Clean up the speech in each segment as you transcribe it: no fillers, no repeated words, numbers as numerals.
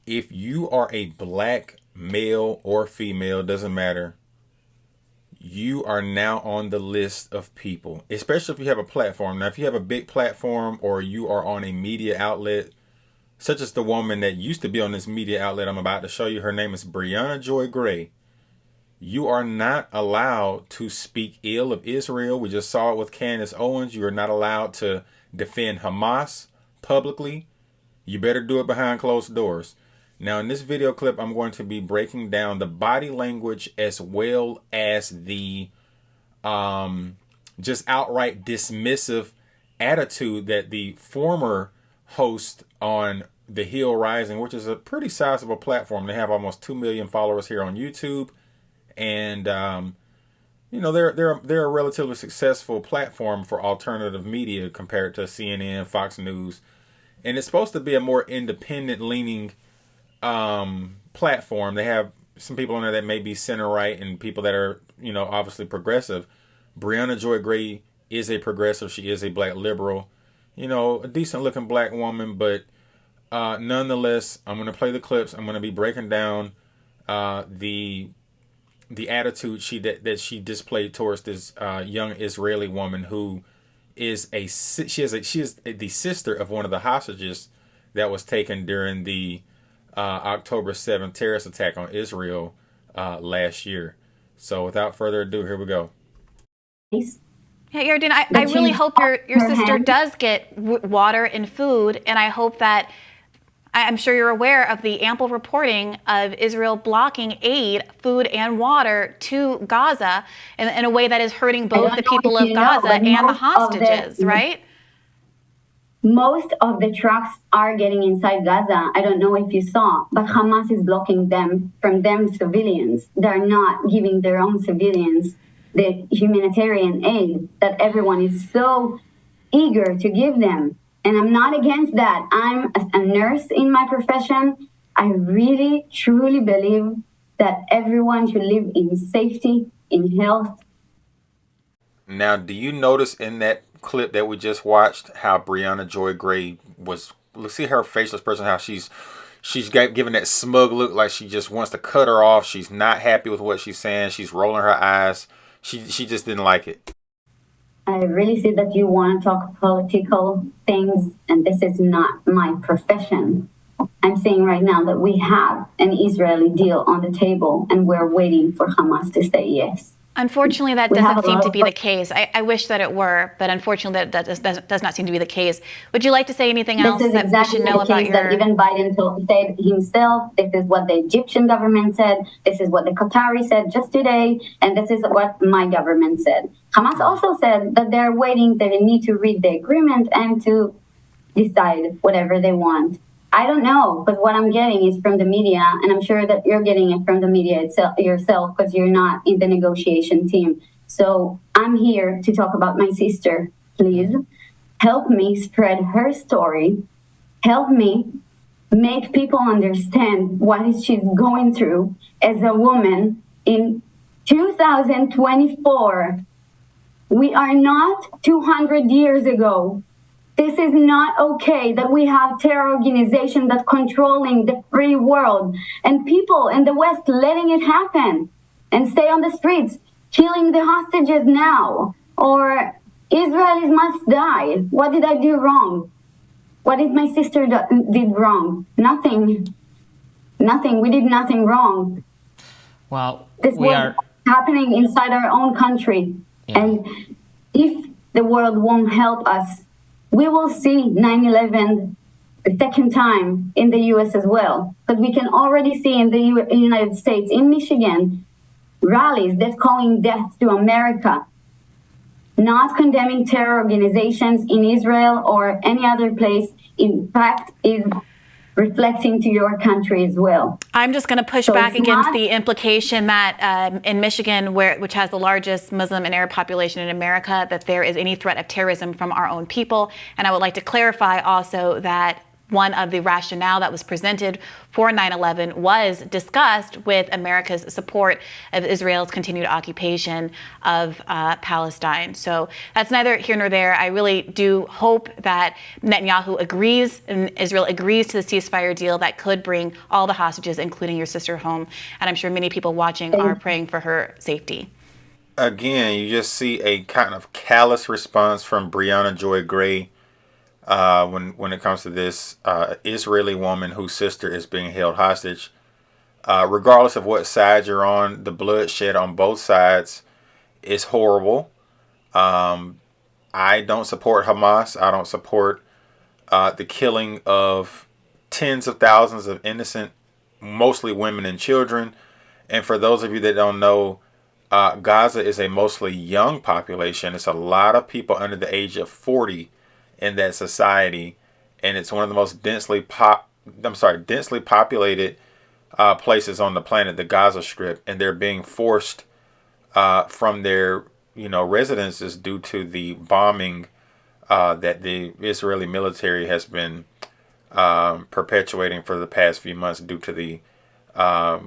if you are a black male or female, doesn't matter, you are now on the list of people, especially if you have a platform. Now, if you have a big platform or you are on a media outlet, such as the woman that used to be on this media outlet I'm about to show you, her name is Briahna Joy Gray. You are not allowed to speak ill of Israel. We just saw it with Candace Owens. You are not allowed to defend Hamas publicly. You better do it behind closed doors. Now, in this video clip, I'm going to be breaking down the body language as well as the just outright dismissive attitude that the former host on The Hill Rising, which is a pretty sizable platform. They have almost 2 million followers here on YouTube. And, you know, they're a relatively successful platform for alternative media compared to CNN, Fox News. And it's supposed to be a more independent leaning platform. They have some people on there that may be center right and people that are, you know, obviously progressive. Briahna Joy Gray is a progressive. She is a black liberal, you know, a decent looking black woman. But nonetheless, I'm going to play the clips. I'm going to be breaking down the attitude that she displayed towards this young Israeli woman who is she is the sister of one of the hostages that was taken during the October 7th terrorist attack on Israel last year. So without further ado, here we go. Yeah, Yarden, I really hope your sister does get water and food, and I hope that, I'm sure you're aware of the ample reporting of Israel blocking aid, food and water to Gaza in a way that is hurting both the people of Gaza and the hostages, right? Most of the trucks are getting inside Gaza. I don't know if you saw, but Hamas is blocking them from them civilians. They're not giving their own civilians the humanitarian aid that everyone is so eager to give them. And I'm not against that. I'm a nurse in my profession. I really, truly believe that everyone should live in safety, in health. Now, do you notice in that clip that we just watched how Briahna Joy Gray was, let's see her facial expression, how she's giving that smug look like she just wants to cut her off. She's not happy with what she's saying. She's rolling her eyes. She just didn't like it. I really see that you want to talk political things, and this is not my profession. I'm saying right now that we have an Israeli deal on the table, and we're waiting for Hamas to say yes. Unfortunately, that doesn't seem to be the case. I wish that it were, but unfortunately, that does not seem to be the case. Would you like to say anything else that we should know about your... That even Biden said himself. This is what the Egyptian government said. This is what the Qatari said just today. And this is what my government said. Hamas also said that they're waiting. They need to read the agreement and to decide whatever they want. I don't know, but what I'm getting is from the media, and I'm sure that you're getting it from the media itself yourself because you're not in the negotiation team. So I'm here to talk about my sister. Please help me spread her story. Help me make people understand what she's going through as a woman in 2024. We are not 200 years ago. This is not okay that we have terror organization that's controlling the free world and people in the West letting it happen and stay on the streets, killing the hostages now, or Israelis must die. What did I do wrong? What did my sister did wrong? Nothing. Nothing. We did nothing wrong. Well, this was happening inside our own country. Yeah. And if the world won't help us, we will see 9/11 the second time in the U.S. as well. But we can already see in the United States, in Michigan, rallies that's calling death to America, not condemning terror organizations in Israel or any other place. In fact, is reflecting to your country as well. I'm just going to push back against the implication that in Michigan, which has the largest Muslim and Arab population in America, that there is any threat of terrorism from our own people. And I would like to clarify also that one of the rationale that was presented for 9/11 was discussed with America's support of Israel's continued occupation of Palestine. So that's neither here nor there. I really do hope that Netanyahu agrees and Israel agrees to the ceasefire deal that could bring all the hostages, including your sister, home. And I'm sure many people watching are praying for her safety. Again, you just see a kind of callous response from Briahna Joy Gray when it comes to this Israeli woman whose sister is being held hostage. Regardless of what side you're on, the bloodshed on both sides is horrible. I don't support Hamas. I don't support the killing of tens of thousands of innocent, mostly women and children. And for those of you that don't know, Gaza is a mostly young population. It's a lot of people under the age of 40 in that society, and it's one of the most densely populated places on the planet, the Gaza Strip, and they're being forced from their residences due to the bombing that the Israeli military has been perpetuating for the past few months due to the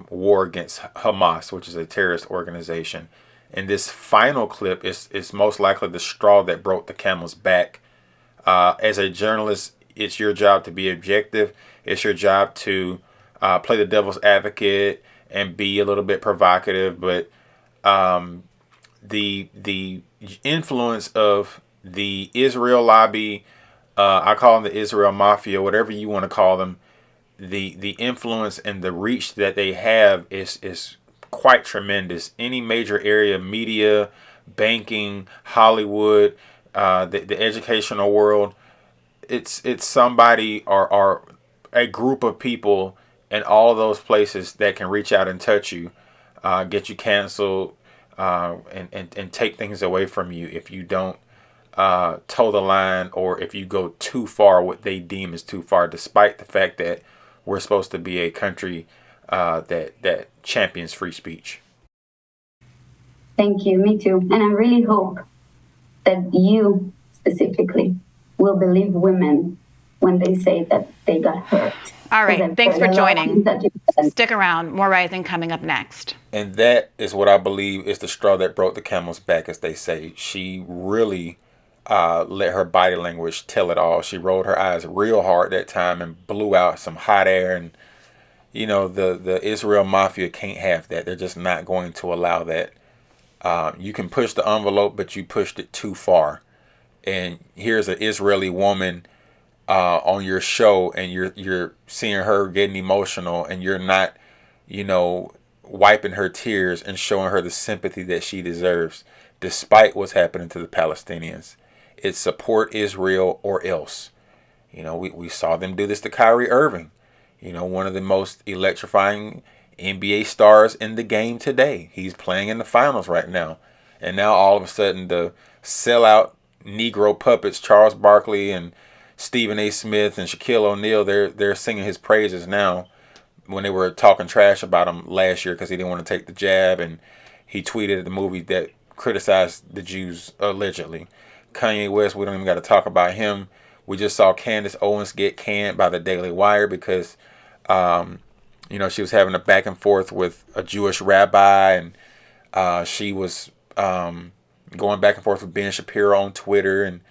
war against Hamas, which is a terrorist organization. And this final clip is most likely the straw that broke the camel's back. As a journalist, it's your job to be objective. It's your job to play the devil's advocate and be a little bit provocative. But the influence of the Israel lobby, I call them the Israel Mafia, whatever you want to call them, the influence and the reach that they have is quite tremendous. Any major area, media, banking, Hollywood, the educational world, it's somebody or a group of people in all of those places that can reach out and touch you, get you canceled, and take things away from you if you don't toe the line, or if you go too far, what they deem is too far, despite the fact that we're supposed to be a country that champions free speech. Thank you. Me too. And I really hope that you specifically will believe women when they say that they got hurt. All right. Thanks for joining. Stick around. More Rising coming up next. And that is what I believe is the straw that broke the camel's back, as they say. She really let her body language tell it all. She rolled her eyes real hard that time and blew out some hot air. And, the Israel Mafia can't have that. They're just not going to allow that. You can push the envelope, but you pushed it too far. And here's an Israeli woman on your show, and you're seeing her getting emotional, and you're not, wiping her tears and showing her the sympathy that she deserves, despite what's happening to the Palestinians. It's support Israel or else. We saw them do this to Kyrie Irving, one of the most electrifying NBA stars in the game today. He's playing in the finals right now. And now all of a sudden the sellout Negro puppets, Charles Barkley and Stephen A. Smith and Shaquille O'Neal, they're singing his praises now, when they were talking trash about him last year because he didn't want to take the jab, and he tweeted the movie that criticized the Jews allegedly. Kanye West, we don't even got to talk about him. We just saw Candace Owens get canned by the Daily Wire because she was having a back and forth with a Jewish rabbi, and she was going back and forth with Ben Shapiro on Twitter. And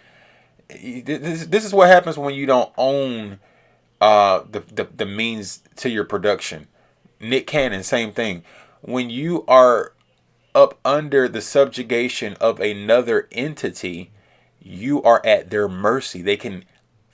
this is what happens when you don't own the means to your production. Nick Cannon, same thing. When you are up under the subjugation of another entity, you are at their mercy. They can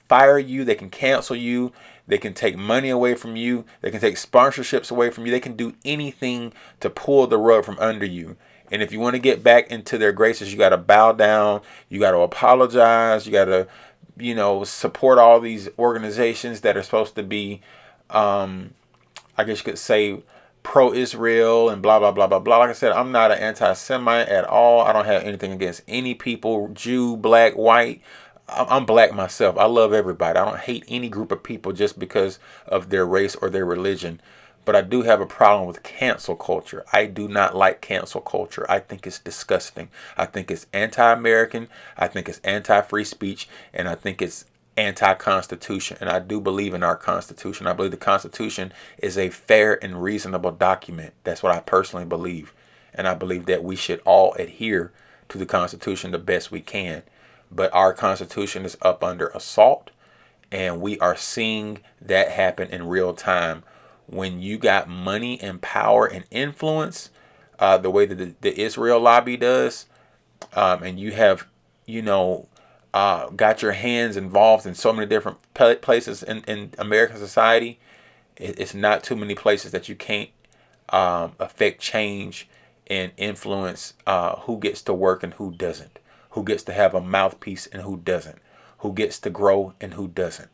fire you, they can cancel you, they can take money away from you, they can take sponsorships away from you, they can do anything to pull the rug from under you. And if you want to get back into their graces, you got to bow down, you got to apologize, you got to support all these organizations that are supposed to be, I guess you could say, pro-Israel and blah, blah, blah, blah, blah. Like I said, I'm not an anti-Semite at all. I don't have anything against any people, Jew, black, white. I'm black myself. I love everybody. I don't hate any group of people just because of their race or their religion. But I do have a problem with cancel culture. I do not like cancel culture. I think it's disgusting. I think it's anti-American. I think it's anti-free speech. And I think it's anti-constitution. And I do believe in our Constitution. I believe the Constitution is a fair and reasonable document. That's what I personally believe. And I believe that we should all adhere to the Constitution the best we can. But our Constitution is up under assault, and we are seeing that happen in real time. When you got money and power and influence, the way that the Israel lobby does, and you have, got your hands involved in so many different places in American society, it's not too many places that you can't affect change and influence who gets to work and who doesn't, who gets to have a mouthpiece and who doesn't, who gets to grow and who doesn't.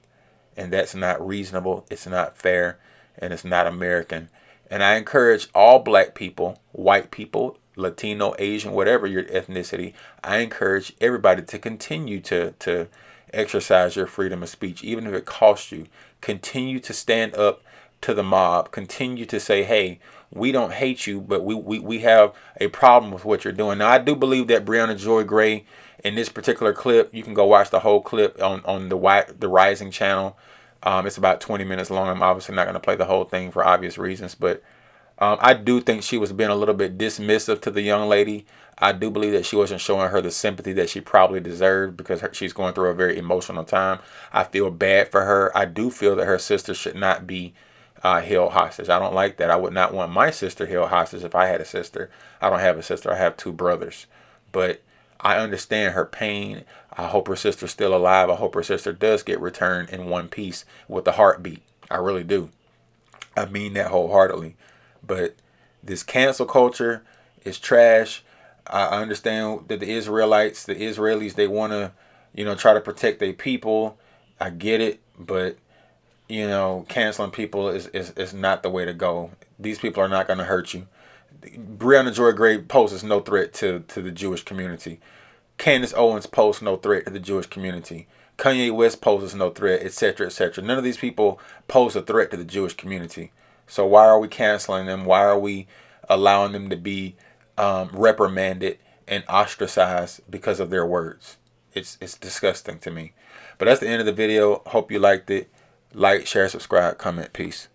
And that's not reasonable, it's not fair, and it's not American. And I encourage all black people, white people, Latino, Asian, whatever your ethnicity, I encourage everybody to continue to exercise your freedom of speech, even if it costs you. Continue to stand up to the mob. Continue to say, hey, we don't hate you, but we have a problem with what you're doing. Now, I do believe that Briahna Joy Gray, in this particular clip, you can go watch the whole clip on the Rising channel. It's about 20 minutes long. I'm obviously not going to play the whole thing for obvious reasons, but I do think she was being a little bit dismissive to the young lady. I do believe that she wasn't showing her the sympathy that she probably deserved, because she's going through a very emotional time. I feel bad for her. I do feel that her sister should not be held hostage. I don't like that. I would not want my sister held hostage if I had a sister. I don't have a sister. I have two brothers. But I understand her pain. I hope her sister's still alive. I hope her sister does get returned in one piece with a heartbeat. I really do. I mean that wholeheartedly. But this cancel culture is trash. I understand that the Israelis, they want to, try to protect their people. I get it. But, canceling people is not the way to go. These people are not going to hurt you. Briahna Joy Gray poses no threat to the Jewish community. Candace Owens poses no threat to the Jewish community. Kanye West poses no threat, etc., etc. None of these people pose a threat to the Jewish community. So why are we canceling them? Why are we allowing them to be reprimanded and ostracized because of their words? It's disgusting to me. But that's the end of the video. Hope you liked it. Like, share, subscribe, comment. Peace.